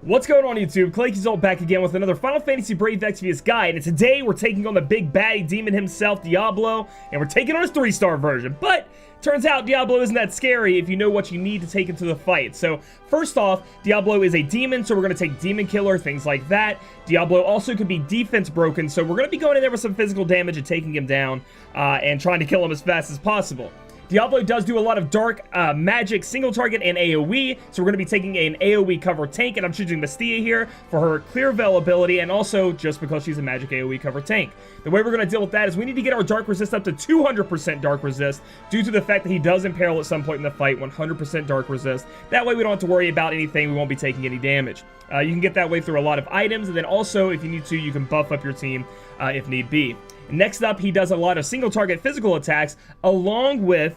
What's going on, YouTube? Claic Yuzolt back again with another Final Fantasy Brave Exvius guide, and today we're taking on the big baddie demon himself, Diablo, and we're taking on his 3-star version. But turns out Diablo isn't that scary if you know what you need to take into the fight. So first off, Diablo is a demon, so we're going to take Demon Killer, things like that. Diablo also could be defense broken, so we're going to be going in there with some physical damage and taking him down and trying to kill him as fast as possible. Diablo does do a lot of dark magic, single target, and AoE, so we're going to be taking an AoE cover tank, and I'm choosing Mystia here for her clear veil ability, and also just because she's a magic AoE cover tank. The way we're going to deal with that is we need to get our dark resist up to 200% dark resist, due to the fact that he does imperil at some point in the fight, 100% dark resist. That way we don't have to worry about anything, we won't be taking any damage. You can get that way through a lot of items, and then also, if you need to, you can buff up your team if need be. Next up, he does a lot of single target physical attacks, along with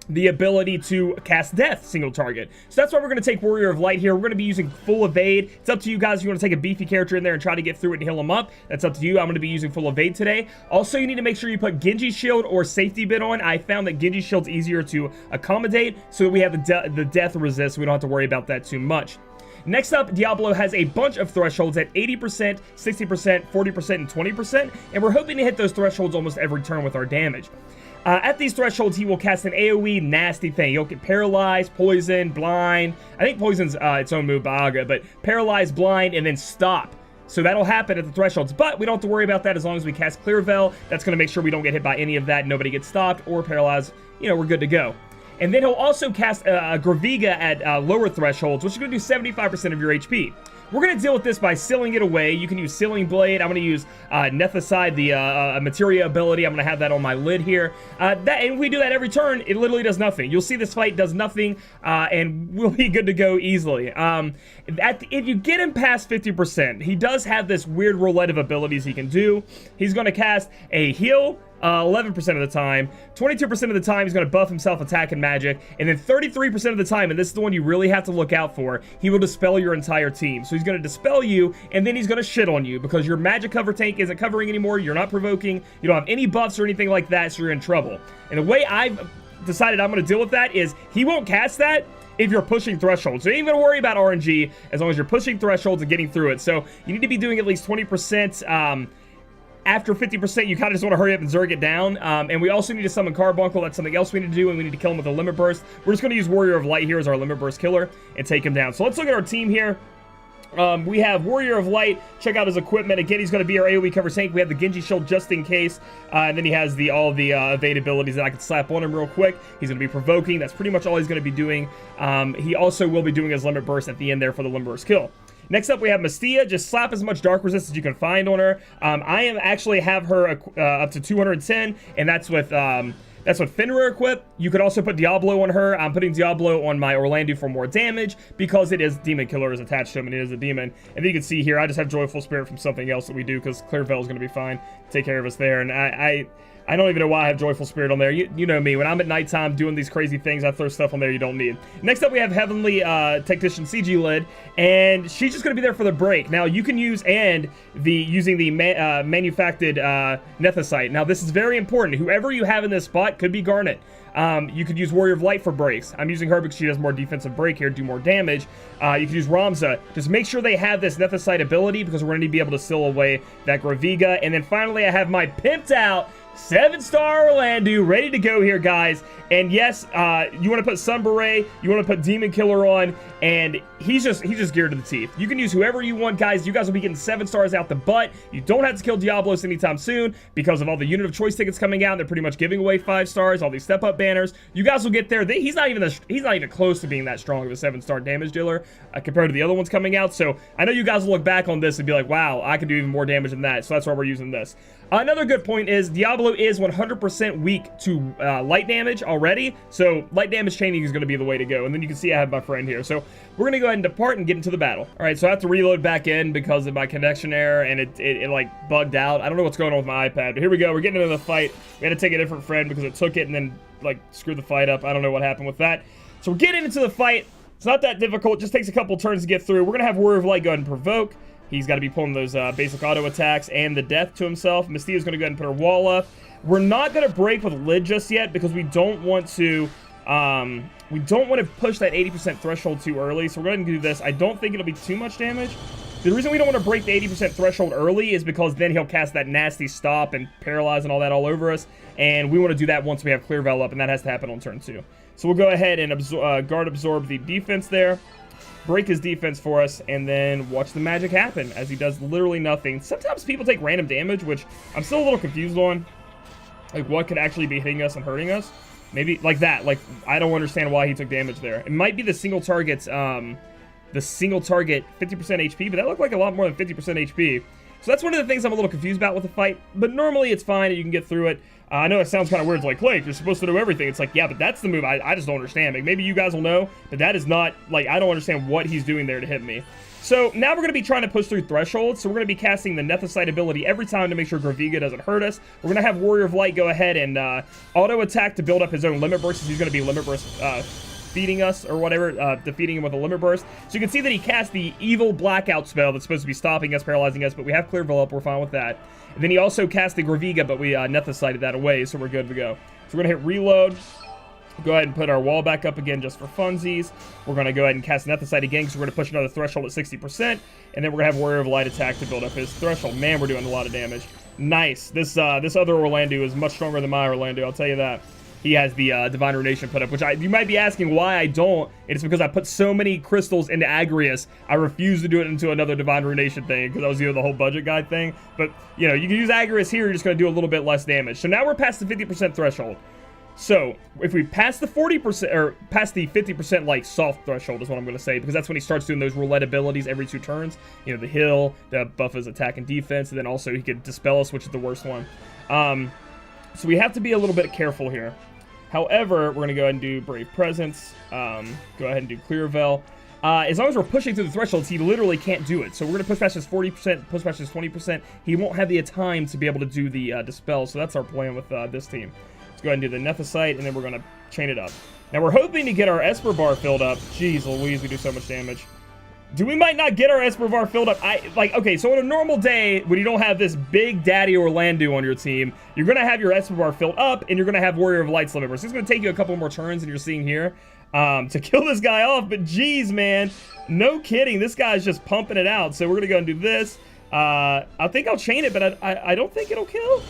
the ability to cast death single target. So that's why we're going to take Warrior of Light here. We're going to be using full evade. It's up to you guys if you want to take a beefy character in there and try to get through it and heal him up. That's up to you. I'm going to be using full evade today. Also, you need to make sure you put Genji Shield or Safety Bit on. I found that Genji Shield's easier to accommodate, so that we have the death resist, so we don't have to worry about that too much. Next up, Diablo has a bunch of thresholds at 80%, 60%, 40%, and 20%, and we're hoping to hit those thresholds almost every turn with our damage. At these thresholds, he will cast an AoE nasty thing. He'll get paralyzed, poison, blind. I think poison's its own move, Baaga, but paralyzed, blind, and then stop. So that'll happen at the thresholds, but we don't have to worry about that as long as we cast Clear Veil. That's going to make sure we don't get hit by any of that, nobody gets stopped or paralyzed. You know, we're good to go. And then he'll also cast Graviga at lower thresholds, which is going to do 75% of your HP. We're going to deal with this by sealing it away. You can use Sealing Blade. I'm going to use Nethicide, the Materia ability. I'm going to have that on my lid here. And if we do that every turn, it literally does nothing. You'll see this fight does nothing, and we'll be good to go easily. If you get him past 50%, he does have this weird roulette of abilities he can do. He's going to cast a heal 11% of the time, 22% of the time he's going to buff himself attack and magic, and then 33% of the time, and this is the one you really have to look out for, he will dispel your entire team. So he's going to dispel you, and then he's going to shit on you, because your magic cover tank isn't covering anymore, you're not provoking, you don't have any buffs or anything like that, so you're in trouble. And the way I've decided I'm going to deal with that is, he won't cast that if you're pushing thresholds. So you ain't going to worry about RNG, as long as you're pushing thresholds and getting through it. So you need to be doing at least 20%, after 50%, you kind of just want to hurry up and zerg it down. And we also need to summon Carbuncle. That's something else we need to do, and we need to kill him with a Limit Burst. We're just going to use Warrior of Light here as our Limit Burst killer and take him down. So let's look at our team here. We have Warrior of Light. Check out his equipment. Again, he's going to be our AoE cover tank. We have the Genji Shield just in case. And then he has all the evade abilities that I can slap on him real quick. He's going to be provoking. That's pretty much all he's going to be doing. He also will be doing his Limit Burst at the end there for the Limit Burst kill. Next up, we have Mystia. Just slap as much dark resist as you can find on her. I am actually have her up to 210, and that's with Fenrir equipped. You could also put Diablo on her. I'm putting Diablo on my Orlandu for more damage, because it is Demon Killer is attached to him, and it is a demon. And then you can see here, I just have Joyful Spirit from something else that we do, because Clear Veil is going to be fine. Take care of us there. And I don't even know why I have Joyful Spirit on there. You know me. When I'm at nighttime doing these crazy things, I throw stuff on there you don't need. Next up, we have Heavenly Tactician CG Lid, and she's just going to be there for the break. Now, you can use using the manufactured Nethicite. Now, this is very important. Whoever you have in this spot could be Garnet. You could use Warrior of Light for breaks. I'm using her because she does more defensive break here, do more damage. You could use Ramza. Just make sure they have this Nethicite ability, because we're going to be able to seal away that Graviga. And then finally, I have my pimped out 7-star Orlandu ready to go here, guys. And yes, you want to put Sun Beret, you want to put Demon Killer on, and he's just geared to the teeth. You can use whoever you want, guys. You guys will be getting 7 stars out the butt. You don't have to kill Diabolos anytime soon, because of all the Unit of Choice tickets coming out. They're pretty much giving away 5 stars, all these step up banners. You guys will get there. He's not even close to being that strong of a 7-star damage dealer compared to the other ones coming out. So I know you guys will look back on this and be like, wow, I can do even more damage than that. So that's why we're using this. Another good point is Diablo is 100% weak to light damage already, so light damage chaining is going to be the way to go. And then you can see I have my friend here, so we're going to go ahead and depart and get into the battle. All right, so I have to reload back in because of my connection error, and it like bugged out. I don't know what's going on with my iPad, but here we go. We're getting into the fight. We had to take a different friend because it took it and then like screwed the fight up. I don't know what happened with that. So we're getting into the fight. It's not that difficult. It just takes a couple turns to get through. We're going to have Warrior of Light go ahead and provoke. He's got to be pulling those basic auto attacks and the death to himself. Mystia's going to go ahead and put her wall up. We're not going to break with Lid just yet, because we don't want to We don't want to push that 80% threshold too early, so we're going to do this. I don't think it'll be too much damage. The reason we don't want to break the 80% threshold early is because then he'll cast that nasty stop and paralyze and all that all over us, and we want to do that once we have Clear Veil up, and that has to happen on turn 2. So we'll go ahead and guard absorb the defense there, break his defense for us, and then watch the magic happen as he does literally nothing. Sometimes people take random damage, which I'm still a little confused on, like what could actually be hitting us and hurting us. Maybe like that. Like, I don't understand why he took damage there. It might be the single target's, the single target 50% HP, but that looked like a lot more than 50% HP. So that's one of the things I'm a little confused about with the fight, but normally it's fine and you can get through it. I know it sounds kind of weird. It's like, Claic, you're supposed to do everything. It's like, yeah, but that's the move I just don't understand. Like, maybe you guys will know, but that is not, like, I don't understand what he's doing there to hit me. So now we're going to be trying to push through thresholds. So we're going to be casting the Nethicite ability every time to make sure Graviga doesn't hurt us. We're going to have Warrior of Light go ahead and auto attack to build up his own limit burst. He's going to be limit burst feeding us or whatever, defeating him with a limit burst. So you can see that he cast the evil blackout spell that's supposed to be stopping us, paralyzing us, but we have Clear Veil up. We're fine with that. And then he also cast the Graviga, but we Nethicited that away, so we're good to go. So we're going to hit reload. Go ahead and put our wall back up again just for funsies. We're going to go ahead and cast Nethicite again because we're going to push another threshold at 60%. And then we're going to have Warrior of Light attack to build up his threshold. Man, we're doing a lot of damage. Nice. This other Orlandu is much stronger than my Orlandu, I'll tell you that. He has the Divine Ruination put up, which you might be asking why I don't. It's because I put so many crystals into Agrius, I refuse to do it into another Divine Ruination thing because I was doing the whole budget guide thing. But, you know, you can use Agrius here, you're just going to do a little bit less damage. So now we're past the 50% threshold. So, if we pass the 40%, or past the 50%, like, soft threshold is what I'm going to say, because that's when he starts doing those roulette abilities every 2 turns. You know, the heal, the buff his attack and defense, and then also he could dispel us, which is the worst one. So we have to be a little bit careful here. However, we're going to go ahead and do Brave Presence, go ahead and do Clear Veil. As long as we're pushing through the thresholds, he literally can't do it. So we're going to push past his 40%, push past his 20%. He won't have the time to be able to do the Dispel, so that's our plan with this team. Go ahead and do the Nethicite, and then we're going to chain it up. Now, we're hoping to get our Esper bar filled up. Jeez Louise, we do so much damage. We might not get our Esper bar filled up. Okay, so on a normal day, when you don't have this big daddy Orlandu on your team, you're going to have your Esper bar filled up, and you're going to have Warrior of Light's limit burst. It's going to take you a couple more turns than you're seeing here to kill this guy off, but geez, man. No kidding. This guy's just pumping it out. So we're going to go and do this. I think I'll chain it, but I don't think it'll kill.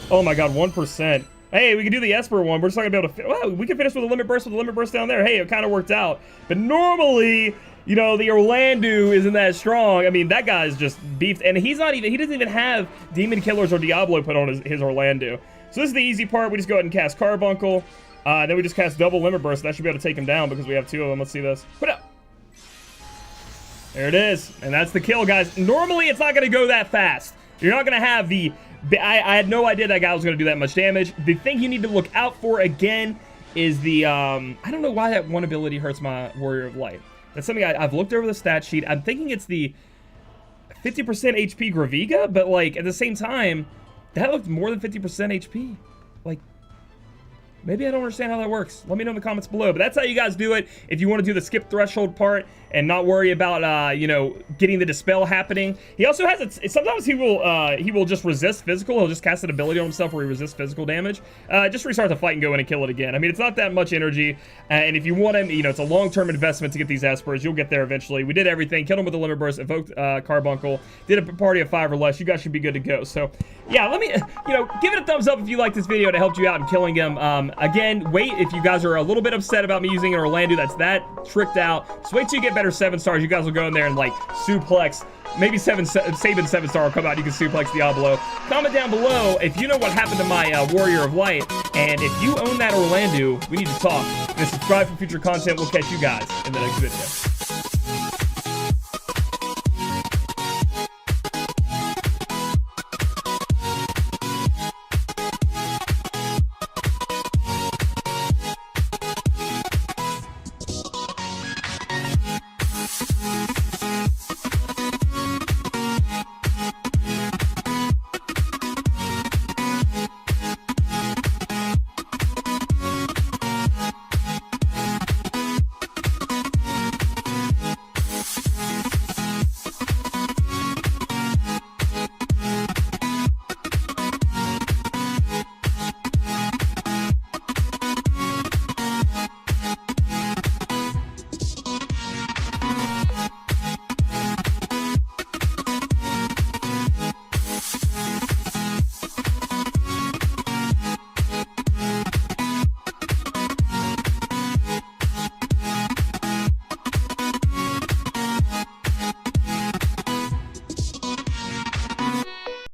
Oh my god, 1%. Hey, we can do the Esper one. We're just not going to be able to... Well, we can finish with a limit burst down there. Hey, it kind of worked out. But normally, you know, the Orlandu isn't that strong. I mean, that guy's just beefed. And he's not even... He doesn't even have Demon Killers or Diablo put on his Orlandu. So this is the easy part. We just go ahead and cast Carbuncle. Then we just cast double limit burst. That should be able to take him down because we have 2 of them. Let's see this. Put up. There it is. And that's the kill, guys. Normally, it's not going to go that fast. You're not going to have the... I had no idea that guy was going to do that much damage. The thing you need to look out for, again, is the... I don't know why that one ability hurts my Warrior of Light. That's something I've looked over the stat sheet. I'm thinking it's the 50% HP Graviga, but, like, at the same time, that looked more than 50% HP. Like... Maybe I don't understand how that works. Let me know in the comments below. But that's how you guys do it. If you want to do the skip threshold part and not worry about, you know, getting the dispel happening. He also has sometimes he will just resist physical. He'll just cast an ability on himself where he resists physical damage. Just restart the fight and go in and kill it again. I mean, it's not that much energy. And if you want him, you know, it's a long-term investment to get these Espers. You'll get there eventually. We did everything. Killed him with the limit burst. Evoked Carbuncle. Did a party of 5 or less. You guys should be good to go. So, yeah, let me, you know, give it a thumbs up if you like this video to help you out in killing him. Again, wait if you guys are a little bit upset about me using an Orlandu that's that tricked out. Just wait till you get better 7 stars. You guys will go in there and like suplex. Maybe Sabin 7-star will come out. You can suplex Diabolo. Comment down below if you know what happened to my Warrior of Light. And if you own that Orlandu, we need to talk. And subscribe for future content. We'll catch you guys in the next video.